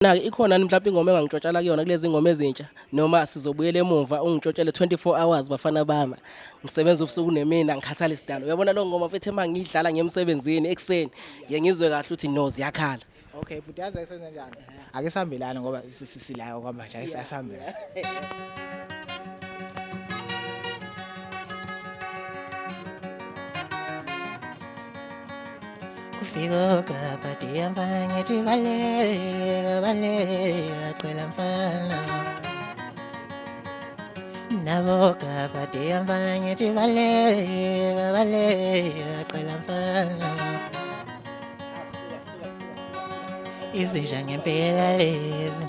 Na ikhona mhlawumbe ingoma engangitshotshela kuyona kulezi ingoma ezintsha noma sizobuyela emuva ungitshotshele 24 hours bafana bama ngisebenza ubusuku nemina ngikhathala isidalo uyabona lo ngoma mfethu mangiyidlala ngemsebenzini ekseni ngiyengizwe kahle uthi no ziyakhala. Okay but yazi ayisenze kanjani ake sihambelana ngoba sisilayo kwamanje ayisahambela. Kufika kapati amfana ngithi vale aqela mfana nabo kapati amfana ngithi vale aqela mfana izinja ngempela lezi.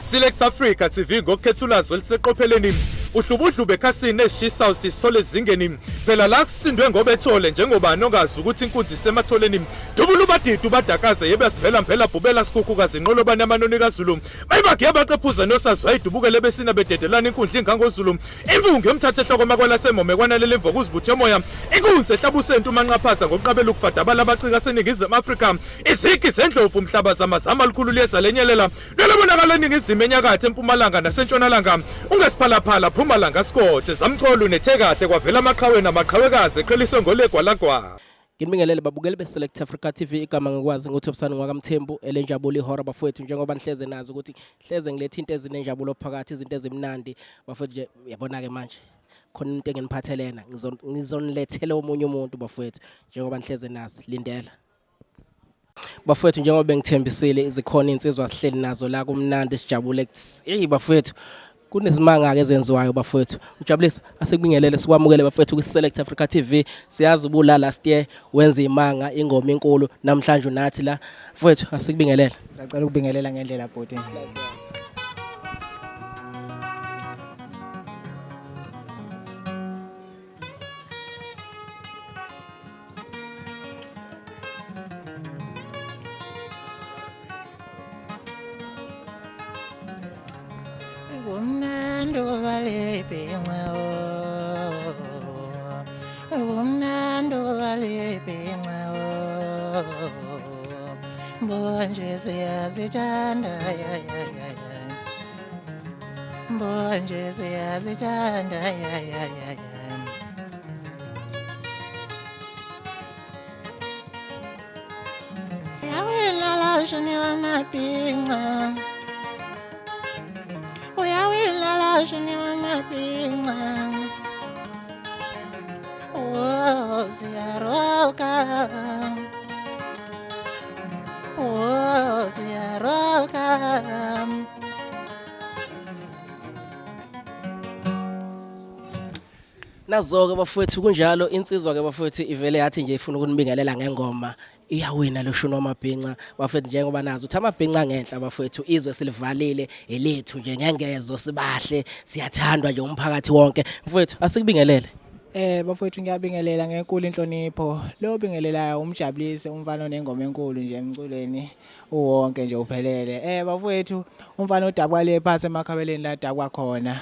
Select Africa TV ngokukhethulazo liseqopheleni uhlubudlube ekhasini eshisayo sisole zingeni phela la kusindwe ngoba ethole njengoba nongazi ukuthi inkunzi sematholeni dubula ubadidu badakaze yebe siphela mphela bhubela sikhukhukazi inqolo bani amanoni kaZulu bayibage yabaqephuza nosazi wayidubukele besina bededelana inkundla ingangozulu imvungu yomthatha ehloko makwala semome kwanalele imvo kuzibuthe emoya inkunzi ehlabusento manqaphaza ngokuqabela ukufadabala abacika seningizimu Afrika izigi zendlovu umhlaba zamazama likhulu liyeza lenyelela lelobonakala eningizimu enyakathe empumalanga nasentshonalanga ungesiphalaphala Mpumalanga Scott zamcholo nethe kahle kwavela amaqhawe namaqhawekazi eqheliswe ngolegwalagwa. Nginibingelele babukeli beSelect Africa TV igama ngikwazi ngothobsani ngwakamthembu elenjabulo ihora bafowethu njengoba nihleze nazo ukuthi hleze ngilethe into ezinenjabulo phakathi izinto ezimnandi bafowethu nje uyabona ke manje khona into enginiphathelena ngizonilethela omunye umuntu bafowethu njengoba nihleze nazi lindela bafowethu njengoba bengithembisile izikhona insizwa sihleli nazo la kumnandi sijabule bafowethu kunesimanga ke ezenziwayo bafowethu ujabulisa asekubingelele sikwamukele bafowethu kwiSelect Africa TV siyazi ubula last year wenza imanga ingoma enkulu namhlanje unathi la bafowethu asekubingelele Sicela ukubingelela ngendlela bhoti. Umnando vale ibhinca umnando vale ibhinca mbonje siyazithanda mbonje siyazithanda yawela la shoni wamabhinca uyawila la shoni wamabhinca oh ziyaroka oh ziyaroka nazo-ke bafowethu kunjalo insizwa-ke bafowethu ivele yathi nje ifuna ukunibingelela ngengoma iyawina lo shuni wamabhinca bafowethu njengoba nazo uthi amabhinca ngenhla bafowethu izwe silivalile elethu nje ngengezo sibahle siyathandwa nje umphakathi wonke bafowethu asikubingelele bafowethu ngiyabingelela ngenkulu inhlonipho lo bingelelayo umjabulisi umfana onengoma enkulu nje emculweni uwonke nje uphelele bafowethu umfana odabwa le phansi emakhabeleni la dabwa khona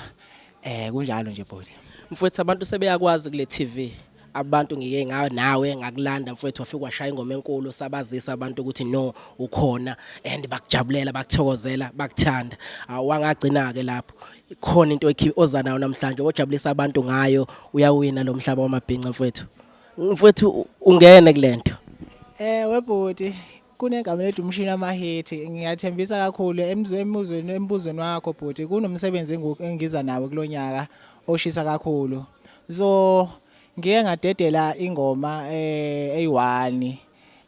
kunjalo nje bhodi mfowethu abantu sebeyakwazi kule TV abantu ngike ngawe nawe ngakulanda mfowethu wafika washaya ingoma enkulu sabazisa abantu ukuthi no ukhona and bakujabulela bakuthokozela bakuthanda awangagcina ke lapho ikhona into oza nayo namhlanje ojabulisa abantu ngayo uyawina lo mhlaba wamabhinca mfowethu ungene kulento webhodi kunegama lethu umshini amahit ngiyathembisa kakhulu embuzweni wakho bhodi kunomsebenzi engiza nawe kulonyaka oshisa kakhulu so ngike ngadedela ingoma eyi1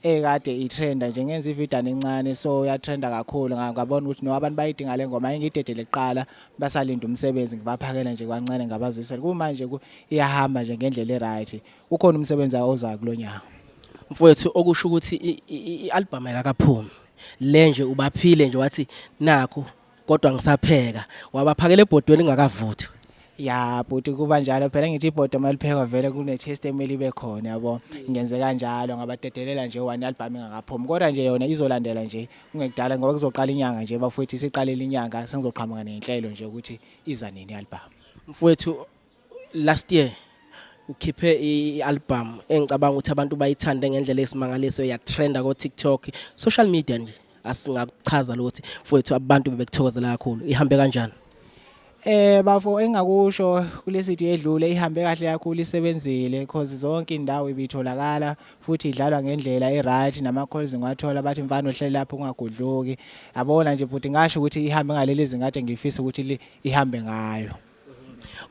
ekade itrenda nje ngenza ividana encane so yatrenda kakhulu ngabona ukuthi no abantu bayidinga le ngoma engidedele eqala basalinda umsebenzi ngibaphakela nje kwancane ngabazwisela kumanje iyahamba nje ngendlela eright ukhona umsebenzi oza kulonyaka mfowethu okusho ukuthi ialbum ayakaphumi le nje ubaphile nje wathi nakho kodwa ngisapheka wabaphakela ebhodweni ngakavuthwa ya bhuti kuba njalo phela ngithi ibhodo maliphekwa vele kune test emeli bekhona yabo ngenze kanjalo ngabadedelela nje one album engakaphumi kodwa nje yona izolandela nje ungekudala ngoba kuzoqala inyanga nje bafowethu siqalela inyanga sengizoqhamuka nenhlelo nje ukuthi iza nini ialbum mfowethu last year ukhiphe ialbum engicabanga ukuthi abantu bayithande ngendlela esimangaliso ya trenda ko TikTok social media nje asingakuchaza ukuthi mfowethu abantu bebekuthokozela kakhulu ihambe kanjani? Bafo engakusho kulesithi edlule ihambe kahle kakhulu isebenzile because zonke indawo ibitholakala futhi idlalwa ngendlela eright nama calls ngiwathola bathi mfana ohleli lapho ungagudluki yabona nje futhi ngasho ukuthi ihambe ngaleli zinga kade ngifisa ukuthi ihambe ngayo.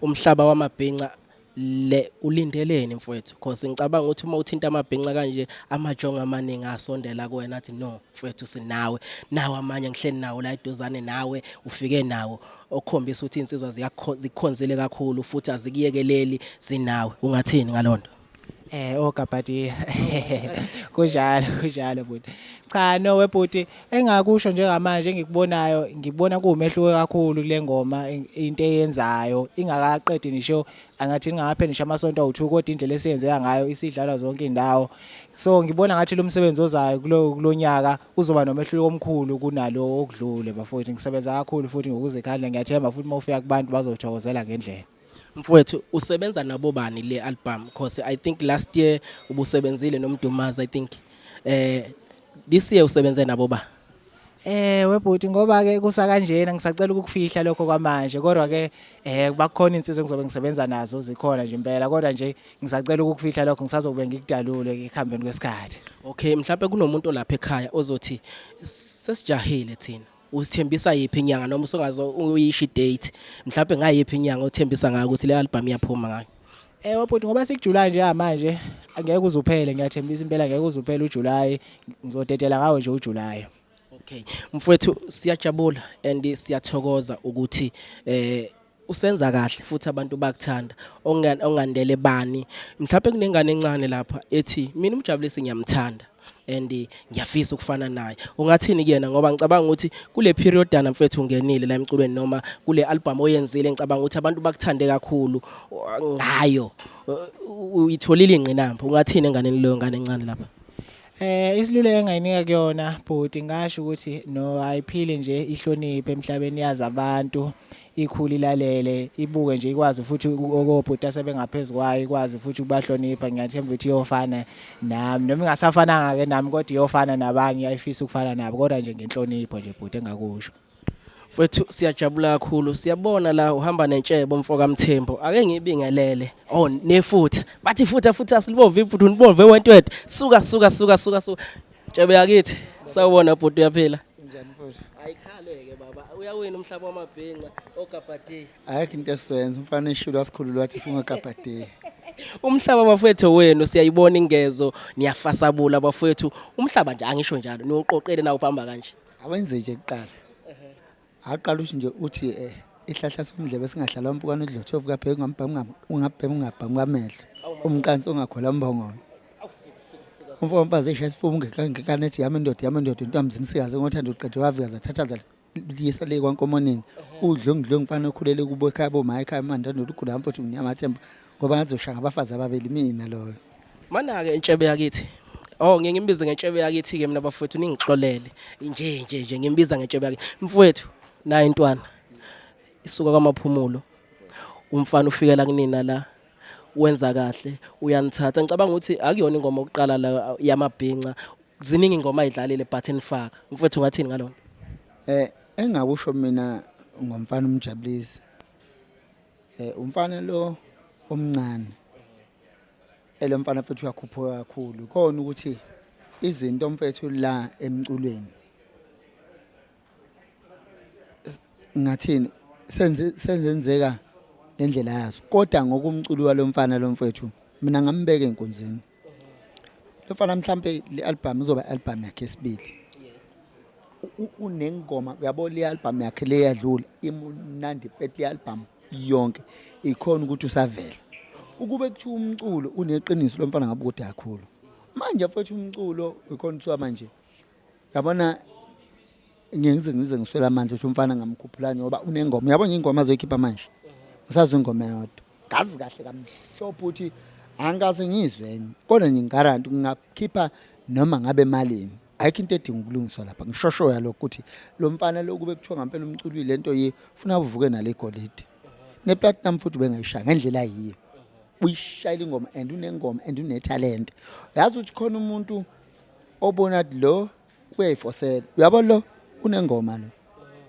Umhlaba wamabhinca le ulindeleni mfowethu because ngicabanga ukuthi uma uthinta amabhinca kanje amajongo amaningi asondela kuwena athi no mfowethu sinawe nawe amanye ngihleli nawo la eduzane nawe ufike nawo okukhombisa ukuthi insizwa zikhonzile kakhulu futhi azikuyekeleli sinawe ungathini ngalonto? Okapati kunjalo buti cha no webuti engakusho njengamanje ngikubonayo ngibona kuumehluko kakhulu kule ngoma into eyenzayo ingakaqedi nisho angathi ngaphe nisho amasonto awu2 kodwa indlela esiyenzeka ngayo isidlala zonke indawo so ngibona ngathi lo msebenzi ozayo kulonyaka uzoba nomehluko omkhulu kunalo okudlule bafowethu ngisebenza kakhulu futhi ngokuzikhandla ngiyathemba futhi mawufika kubantu bazothokozela ngendlela. Mfowethu usebenza nabo bani le album because I think last year ubusebenzile noMdumazi I think this year usebenze nabo ba? Webhuti ngoba ke kusakanjena ngisacela ukufihla lokho kwamanje kodwa ke bakhona insizwe ngizobe ngisebenza nazo zikhona nje impela kodwa nje ngisacela ukufihla lokho ngisazobe ngikudalule ekuhambeni kwesikhathi. Okay mhlawumbe kunomuntu lapha ekhaya ozothi sesijahile thina usithembisa yiphi inyanga noma usungazo uyisho date mhlawumbe ngayiphi inyanga uthembisa ngayo ukuthi le album iyaphuma ngayo? Webhuti ngoba sikuJuly nje manje angeke uzuphele ngiyathembisa impela angeke uzuphele uJuly ngizodedela ngawo nje uJuly. Okay mfowethu siyajabula and siyathokoza ukuthi usenza kahle futhi abantu bakuthanda ongandele bani mhlawumbe kunengane encane lapha ethi mina uMjabulisi ngiyamthanda and ngiyafisa ukufana naye ungathini kuyena ngoba ngicabanga ukuthi kule period dana mfethu ungenile la emculweni noma kule album oyenzile ngicabanga ukuthi abantu bakuthande kakhulu ngayo uyitholile ingqinamba ungathini enganeni leyo ngane encane lapha? Isiluleko engayinika kuyona bhuti ngasho ukuthi no ayiphile nje ihloniphe emhlabeni yazi abantu ikhulu ilalele ibuke nje ikwazi futhi okobhuti asebengaphezulu kwayo ikwazi futhi ukubahlonipha ngiyathemba ukuthi iyofana nami noma ingasafananga ke nami kodwa iyofana nabanye ayifisa ukufana nabo kodwa nje ngenhlonipho nje bhuti engakusho. Mfowethu siyajabula kakhulu siyabona la uhamba nentshebo mfoka Mthembu ake ngibingelele nefutha bathi futha silibove ibhuti unibove wentwethu suka ntshebe yakithi sawubona bhuti uyaphila njani mfowethu? Ayikhaleke baba uyawina umhlaba wamabhinca ogabhadi Ayikho into esiwenza umfana eshilo wasikhulula wathi singogabhadi. Umhlaba bafowethu wenu siyayibona ingezo niyafasabula bafowethu umhlaba nje angisho njalo niuqoqele nawo phamba kanje Awenze nje kuqala aqala uthi nje uthi ihlahla somdlebe singahlalwa umpukane udlothovu kapheke ungabhema ungabhamu kamehlo umqansi ongakhola mbongolo umfomfazi eshayisifumu ngekane ethi yami indoda intomzimsikazi ngothanda uqede wavika zathathaza liyisa le kwankomonini udlongidlongi mfana okhulele kubo ekhaya boma ekhaya manje nolugula mfowethu ngiyamathemba ngoba ngazoshaya abafazi ababili mina loyo mana ke entshebe yakithi ngeke ngimbize ngentshebe yakithi ke mina bafowethu ningixolele nje ngimbiza ngentshebe yakithi mfowethu na intwana isuka kwamaphumulo umfana ufikela kunina la wenza kahle uyanithatha ngicabanga ukuthi akuyona ingoma yokuqala la yamabhinca ziningi ingoma ayidlalile button faka mfowethu ngathini ngalona? Engakusho mina ngomfana uMjabulisi umfana lo omncane mfana mfethu uyakhuphuka kakhulu khona ukuthi izinto mfethu la emculweni ngathini senzenzeka ngendlela yazo kodwa ngokumculo walomfana lo mfethu mina ngambeka enkonzini lo mfana mhlambe le album izoba album yakhe esibili unengoma uyabona le album yakhe le yadlula imunandi phet le album yonke ikhona ukuthi usavela ukube kuthiwa umculo uneqiniso lo mfana ngabe ukuthi kakhulu manje mfethu umculo ikhona kuthiwa manje yabona ngize ngiswela amandla ukuthi umfana ngamkhuphulani ngoba unengoma uyabona ingoma azoyikhipha manje ngisazi ingoma yodwa ngazi kahle kamhlophe ukuthi angaze ngizweni kodwa ngingaranti ngingakhipha noma ngabe malini ayikho into edinga ukulungiswa lapha ngishoshoya lokho ukuthi lo mfana lokhu bekuthiwa ngempela umculi lento ye ufuna uvuke nale golide neplatinum futhi bengayishaya ngendlela yiyo uyishayile ingoma and unengoma and unetalent yazi ukuthi khona umuntu obona lo uyayifosela uyabo lo unengoma lo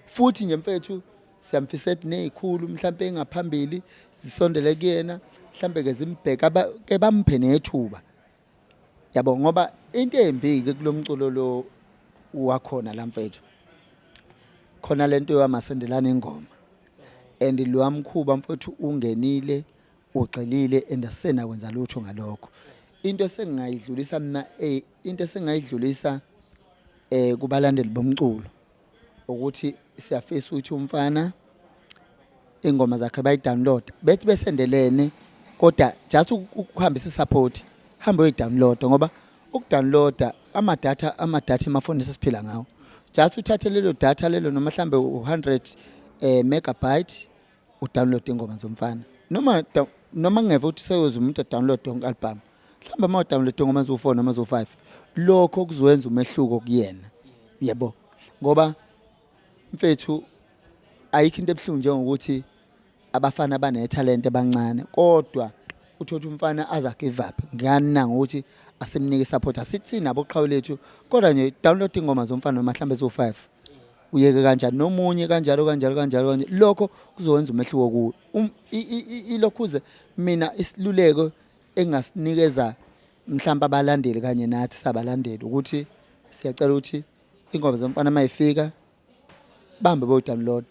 futhi nje mfethu siyamfisa nezikhulu mhlambe engaphambili zisondele kuyena mhlambe ke zimbheka ke bamphe nethuba yabo ngoba into embi ke kulomculo lo wakhona la mfethu khona lento yamasendelana ingoma and lo wamkhuba mfethu ungenile ugxilile andasena kwenza lutho ngalokho into sengayidlulisa mina into sengayidlulisa kubalandeli bomculo ukuthi siyafisa ukuthi umfana ingoma zakhe bayidownload bethi besendelene kodwa just ukuhambisa support hamba uyidownload ngoba ukudownloada amadata emafoni sesiphila ngawo just uthathe lelo data lelo noma mhlambe u100 megabyte udownload ingoma zomfana noma ngeve uthi seyoza umuntu download onke album mhlambe uma udownload ingoma zo4 noma zo5 lokho kuzowenza umehluko kuyena yebo ngoba mfethu ayikho into ebhlungu njengokuthi abafana bane talent abancane kodwa uthothi umfana aza give up ngiyana ngokuthi asemnike support asithina aboqhawe lethu kodwa nje download ingoma zomfana noma mhlambe zo5 uyeke kanjani nomunye kanjalo lokho kuzowenza umehluko kuwo ilokhuze mina isiluleko engasinikeza mhlamba abalandeli kanye nathi sabalandeli ukuthi siyacela ukuthi ingoma zomfana mayifika bambe bo download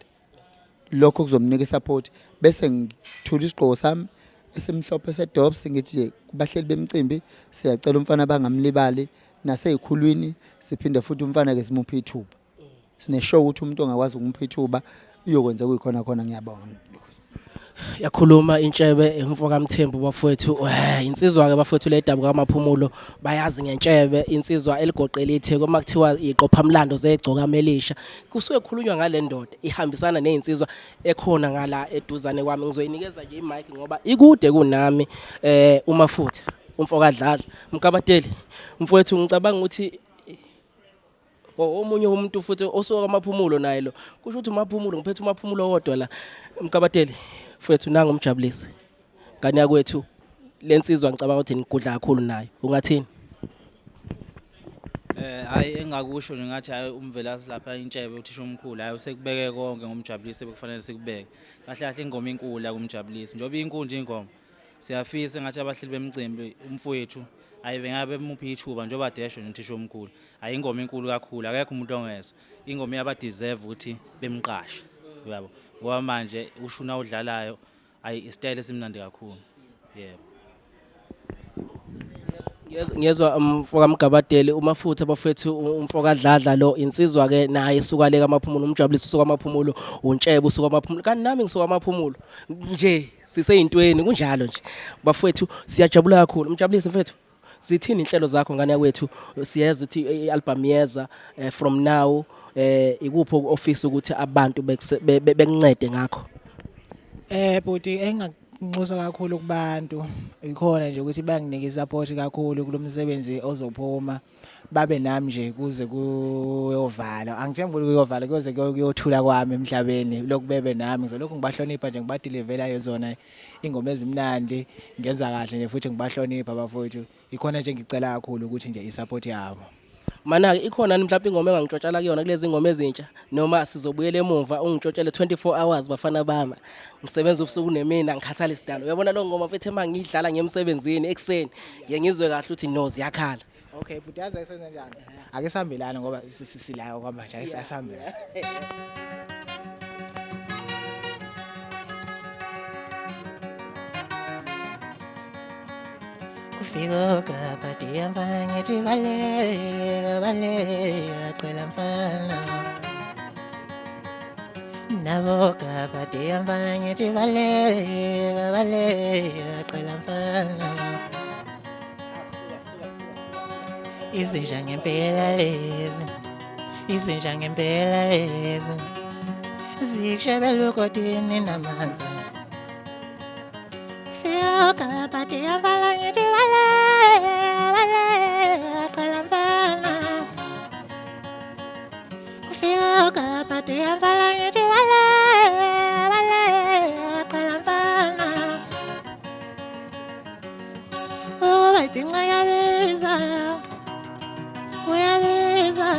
lokho kuzomnika support bese ngithula isiqoko sami esimhlophe sedobs ngithi nje kubahleli bemicimbi siyacela umfana bangamlibali naseyikhulwini siphinde futhi umfana ke simuphe ithuba sine show ukuthi umuntu ongakwazi ukumupha ithuba iyokwenza kuyikhona ngiyabonga yakhuluma intshebe umfoka Mthembu bafowethu insizwa ke bafowethu le dabu kaMaphumulo bayazi ngentshebe insizwa eligoqela itheko makuthiwa iqophamlando zegcoka melisha kusuke khulunywa ngale ndoda ihambisana nezinsizwa ekhona ngala eduzane kwami ngizoyinikeza nje imic ngoba ikude kunami umafutha umfoka Dladla Mkabateli mfowethu ngicabanga ukuthi omunye umuntu futhi osuka kaMaphumulo naye lo kusho ukuthi uMaphumulo ngiphethe uMaphumulo wodwa la Mkabateli mfowethu nanga umjabulisi ngani yakwethu lensizwa ngicabanga ukuthi ngigudla kakhulu nayo ungathini hayi engakusho nje ngathi hayi umvelasi lapha intshebe uthisha omkhulu hayi usekubeke konke ngomjabulisi bekufanele sikubeke kahle kahle ingoma inkulu la kumjabulisi njoba inkunje ingoma siyafisa ngathi abahleli bemicimbi umfowethu hayi bengabe bemuphi ithuba njoba desho nothisha omkhulu hayi ingoma inkulu kakhulu akekho umuntu ongeso ingoma yaba deserve ukuthi bemqashe yabo ngoba manje ushuna udlalayo ayi istyle esimnandi kakhulu yebo ngiyezwa umfoka Mkabateli umafutha bafethu umfoka Dladla lo insizwa ke naye isuka le kaMaphumulo umjabulisi usuka kaMaphumulo untshebe usuka kaMaphumulo kanti nami ngisuka kaMaphumulo nje siseyintweni kunjalo nje bafethu siyajabula kakhulu umjabulisi mfethu zithini inhlelo zakho ngane yakwethu siyazi ukuthi ialbum yeza from now ikupho ku-office ukuthi abantu bekuncede ngakho Bhuti enginganxusa kakhulu kubantu ikhona nje ukuthi banginike support kakhulu kulomsebenzi ozophuma babe nami nje kuze kuyovala angithembi ukuthi kuyovala kuze kuyothula kwami emhlabeni lokubebe nami ngizolokhu ngibahlonipha nje ngibadilivela yezona ingoma ezimnandi ngenza kahle nje futhi ngibahlonipha bafowethu ikhona nje ngicela kakhulu ukuthi nje isupport yabo mana ke ikhona mhlawumbe ingoma engangitshotshela kuyona kulezi ingoma ezintsha noma sizobuyela emuva ungitshotshele 24 hours bafana bami ngisebenza ubusuku nemina ngikhathala isidalo uyabona lo ngoma mfethu emangidlala ngemsebenzini ekseni ngiyengizwe kahle ukuthi no ziyakhala okay but yazi ayisenza njani ake sihambelana ngoba sisilayo kwamanje ayisahambela Kufika kapati mfana ngithi bale aqela mfana Nabo kapati mfana ngithi bale aqela mfana Izinja ngempela lezi zikushebela ukodini namanzi Fika pati mfana ngithi bale aqela mfana Kufika pati mfana ngithi bale aqela mfana Oh ibhinca uyabiza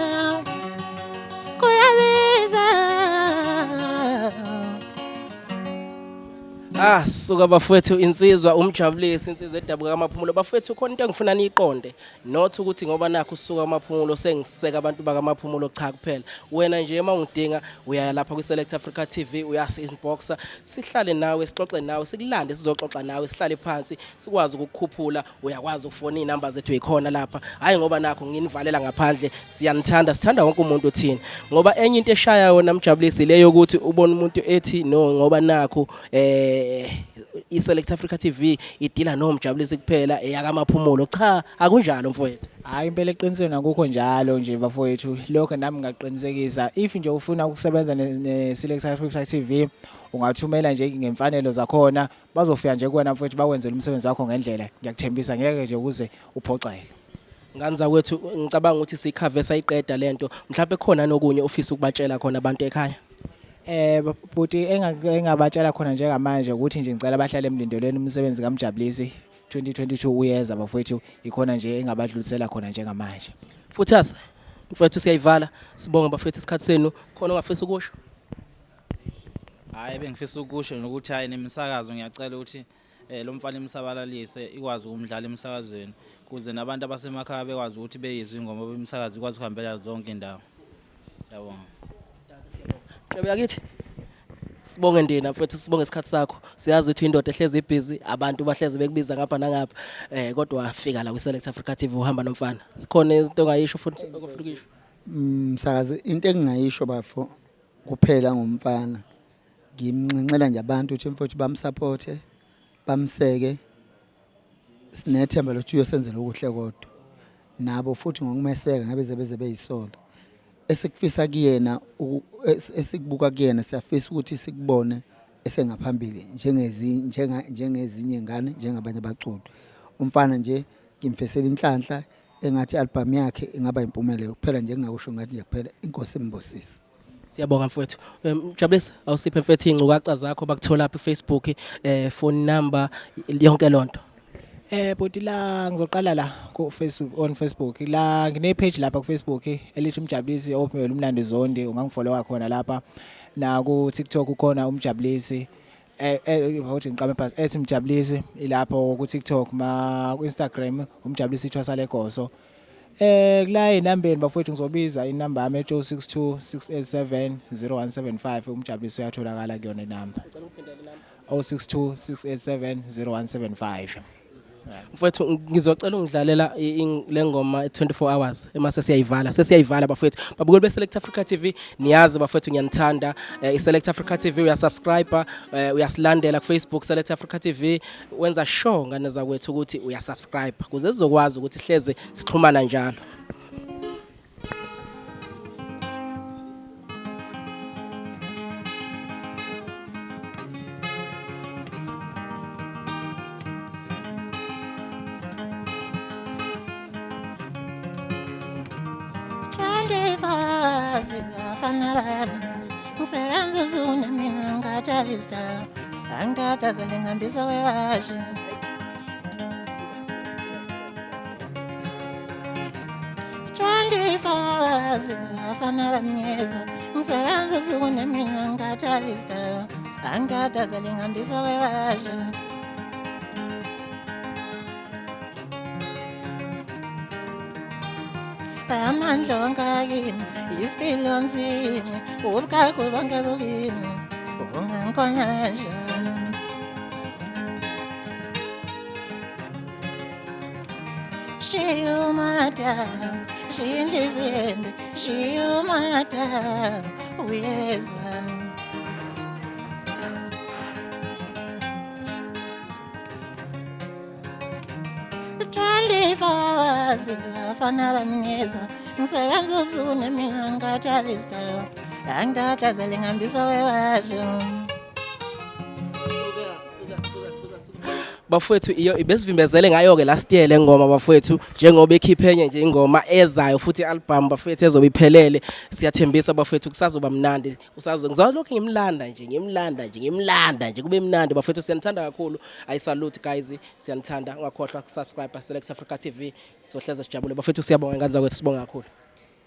Suka bafowethu insizwa umjabulisi insizwa edabuka amaphumulo bafowethu khona into engifuna niyiqonde not ukuthi ngoba nakho usuka amaphumulo sengiseka abantu bakamaphumulo cha kuphela wena nje uma ungidinga uya lapha kwi-Select Africa TV uyasi-inboxa sihlale nawe sixoxe nawe sikulande sizoxoxa nawe sihlale phansi sikwazi ukukukhuphula uyakwazi ukufona inamba zethu ezikhona lapha hayi ngoba nakho nginivalela ngaphandle siyanithanda sithanda wonke umuntu uthini ngoba enye into eshaya yona mjabulisi leyo ukuthi ubone umuntu ethi no ngoba nakho iSelect Africa TV idila nomjabulisi kuphela eyakamaphumulo cha akunjalo mfowethu hayi impela eqinisweni akukho njalo nje bafowethu lokho nami ngaqinisekisa if nje ufuna ukusebenza neSelect Africa TV ungathumela nje ngemfanelo zakhona bazofika nje kuwena mfowethu bakwenzela umsebenzi wakho ngendlela ngiyakuthembisa ngeke nje ukuze uphoxeke nganza kwethu ngicabanga ukuthi sikhave sayiqeda lento mhlawumbe khona nokunye ofisa ukubatshela khona abantu ekhaya buti engabatshela khona njengamanje ukuthi nje ngicela bahlale emlindelweni umsebenzi kaMjabulisi 2022 uyeza bafowethu ikhona nje engabadlulisela khona njengamanje futhi mfowethu siyayivala sibonge bafowethu isikhathi senu khona ongafisa ukusho hayi bengifisa ukusho nokuthi hayi nemisakazo ngiyacela ukuthi lo mfana imsabalalise ikwazi ukumdlala emsakazweni kuze nabantu abasemakhaya bekwazi ukuthi beyizwe ingoma bemsakazi ikwazi ukuhambela zonke indawo yabonga Cebe yakithi sibonge ndina mfethu sibonge isikhathi sakho siyazi ukuthi indoda ehlezi ibhizi abantu bahlezi bekubiza ngapha nangapha kodwa wafika la kwi-Select Africa TV uhamba nomfana sikhona izinto ongayisho futhi okufuna ukisho msakazi into engingayisho bafo kuphela ngomfana ngimnxenxela nje abantu ukuthi mfowethu bamsupport bamseke sinethemba lokuthi uyosenzela ukuhle kodwa nabo futhi ngokumeseka ngabe beze beyisola esikufisa kuyena esikubuka kuyena siyafisa ukuthi sikubone esengaphambili njengezinye ingane njengabanye abaculi umfana nje ngimfisela inhlanhla engathi album yakhe ingaba impumelelo kuphela nje ngingakusho ngathi nje kuphela inkosi imbosisi siyabonga mfowethu Mjabulisi awusiphe mfethu ingcukaca zakho bakuthola lapha Facebook phone number yonke lonto buti la ngizoqala la ku Facebook on Facebook la ngine page lapha ku Facebook elithi umjabulisi ophumela umlando zonke ungangifollowa khona lapha na ku TikTok ukhona umjabulisi ukuthi ngiqame phansi ethi umjabulisi ilapho ku TikTok ku Instagram umjabulisi ithwasa legoso kula inambeni bafowethu ngizobiza inamba yami 062 687 0175 umjabulisi uyatholakala kuyona inamba 062 687 0175 mfowethu ngizocela ungidlalela le ngoma 24 hours emase sesiyayivala bafowethu babukeli beSelect Africa TV niyazi bafowethu ngiyanithanda iSelect Africa TV uyasubscribe uyasilandela ku Facebook Select Africa TV wenza sure ngane zakwethu ukuthi uyasubscribe kuze sizokwazi ukuthi hleze sixhumana njalo ngisebenza ebusuku mina ngatshala isidala angitatazele ngihambisa kwewashi Twalifazi bafana bamnyezwa ngisebenza ebusuku mina ngatshala isidala angitatazele ngihambisa kwewashi amandla wangakini isipilo nzima ubukhakho bonke bukini ungangikhona njani shiyumata shiyinhliziyembe shiyumata uyezani Twalifazi bafana bamnyezwa ngisebenza ubusuku mina ngatshala isidala angitatazele ngihambisa kwewashi bafowethu iyo ibesivimbezele ngayo ke last year lengoma bafowethu njengoba ekhiphe enye nje ingoma ezayo futhi album bafowethu ezobe iphelele siyathembisa bafowethu kusazoba mnandi ngizalokho ngimlanda nje kube mnandi bafowethu siyanithanda kakhulu I salute guys siyanithanda ungakhohlwa subscribe Select Africa TV sohleze sijabule bafowethu siyabonga ngani zakwethu sibonga kakhulu